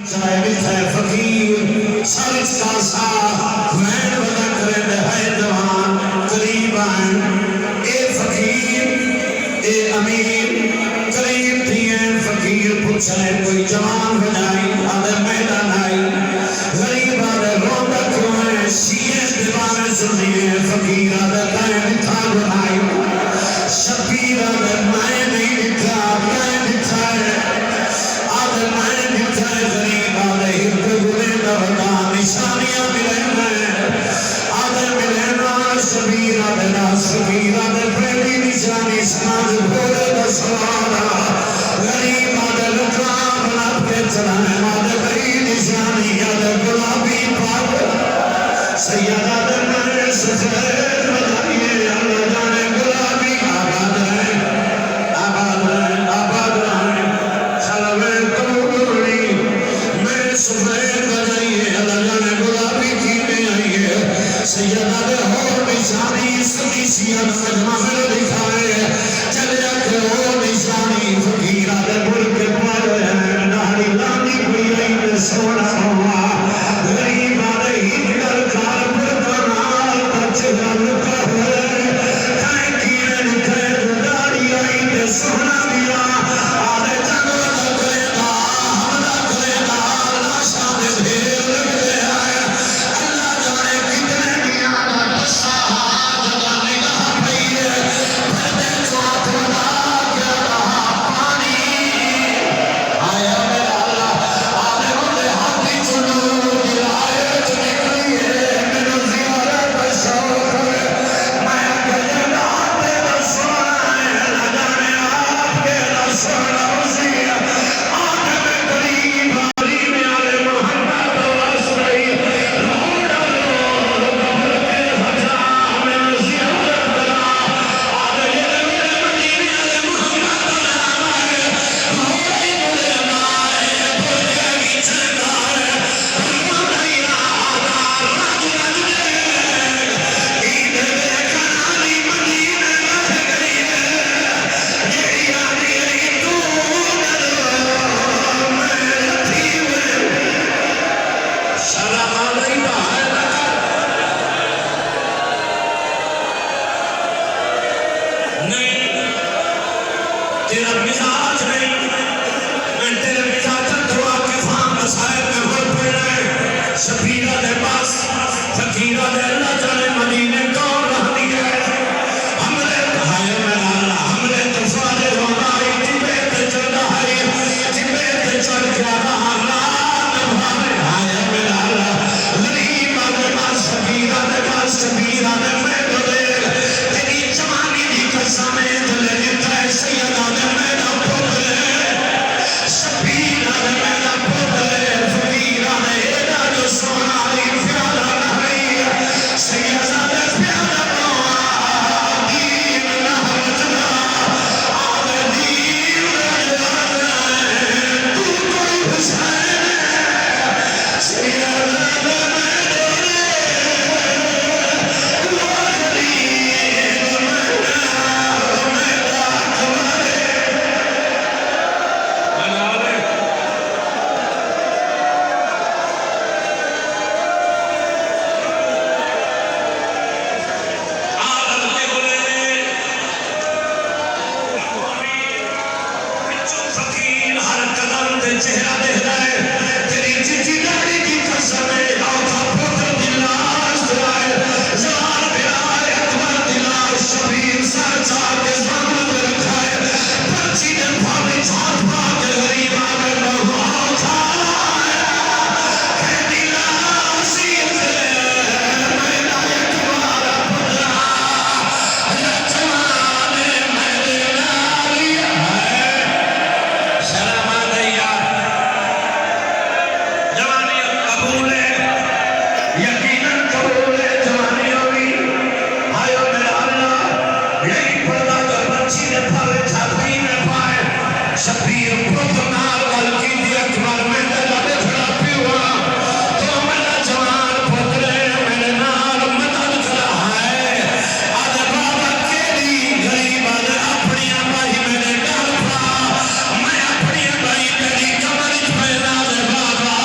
فقیر سرچ کا سا وین بدا کرد ہے جوان قریب آئیں اے فقیر اے امیر قریب دیئے فقیر پوچھے کوئی جوان بجائی آدھے میدان آئی غریب آدھے روندہ کروئے سیئے دیوانے سنیے فقیر آدھے دائیں دکھا بنائی شبیر آدھے میں نہیں دکھا میں دکھا ہے آدھے میں دکھا ہے غریب آدھے ہرکے گلے دردہ نشانیاں ملیں ہیں آدھے ملیں نا شبیر آدھے ناس فقیر آدھے پہلی نشانی سماج بھولے دسوارا غریب آدھے لکرام بناب کے چلائیں آدھے بھئی نشانی آدھے گلابی پاک سید آدھے میں سفید بجائیے اللہ جانے گلابی آباد رہے آباد رہے آباد رہے خلوے قبولی میں سفید بجائیے اللہ جانے گلابی کی میں آئیے سید آدھے ہو نشانی سنی سیاد مجمع میں دکھائے چلے اکھے ہو نشانی فقیر آدھے بڑھ کے پائے ہیں نہاری لانی کوئی آئیے سونا ہوا غریب آدھے ہی کر کار پر کنال بچے گل کا ہوئے کائیں کینے نکھے داری آئیے سونا دیا آدھے جنگل کرے گا حملہ کرے گا لاشاں دے بھیر لگتے آئے اللہ جانے کتنے دیا دا بسا جگہ نگاہ پئی ہے پردے چوت بنا کے رہا پانی آیا میرا اللہ آدھے مجھے ہاتھی چنو دلائے چنکلی ہے میرے زیارت شوق ہے میں اکھے ناتے رسولہ ہے لگانے آپ کے رسولہ اسی آدھے میں قریب آلی میں آلے محمد واسطی روڑا لو قبر کے بچا میں زیارت کرا آدھے یہ میرے مدینے آلے محمد آمائے روڑی ملے مائے بھوکے بیچے دائے مدینہ آدھا راج راج دیکھ عید کنانی مدینے رہ گئی ہے یہ یادی ای تو ڈرو میں لتھی میں سلام علیکہ ہے نہیں تیرا مزاج نہیں میں تیرے مزاج دعا کے فام مصائب میں ہو پڑے شبیرہ دے پاس فقیرہ دے اللہ جانے مدینے کون رہنی ہے ہمرے بھائے میرا اللہ ہمرے تفادے رومائی جبے تے چڑھ ہے جبے تے چڑھ گیا اللہ نبھانے بھائے میرا اللہ غریبہ دے پاس فقیرہ دے پاس شبیرہ دے میں دے تیری جوانی دی قسم دلے دیتا ہے سیدہ دے میرا پترے شبیرہ دے میرا پترے فقیرہ دے ایڈا جو سوناری پیارا نہیں سیدہ دے پیارا نوہ دین نہ بچنا آدھے دین رجانا ہے تو کوئی حسین ہے سیدہ دے میرے چہرہ دے دائے تیری چیچی داڑی کی قسم ہے آوکھا پوتر دلاش درائے زوار برائے اکبر دلاش شبیر سر چاہ کے زمان پر رکھائے پرچی دے پھاڑی چھاٹ پا کے غریب آگے بہو آوکھا کہ دلاشی تھے میرا اکبر پترا لچمانے میرے نالی ہے سلام علیہ جوانی قبول ہے یقیناً قبول ہے جوانی ہوئی آئیو میرا اللہ یہی پردہ جو بچی نے پھالے چھاپی میں پائے شبیر پروتنار گل کی دی اکبر میں دلہ دے پھڑا پیوا تو میرا جوان پترے میرے نال مدد کرا ہے آدھے بابا کیلی غریب آدھے اپنی بھائی میرے ڈال پڑا میں اپنی بھائی تیری کمر پھیلا دے بابا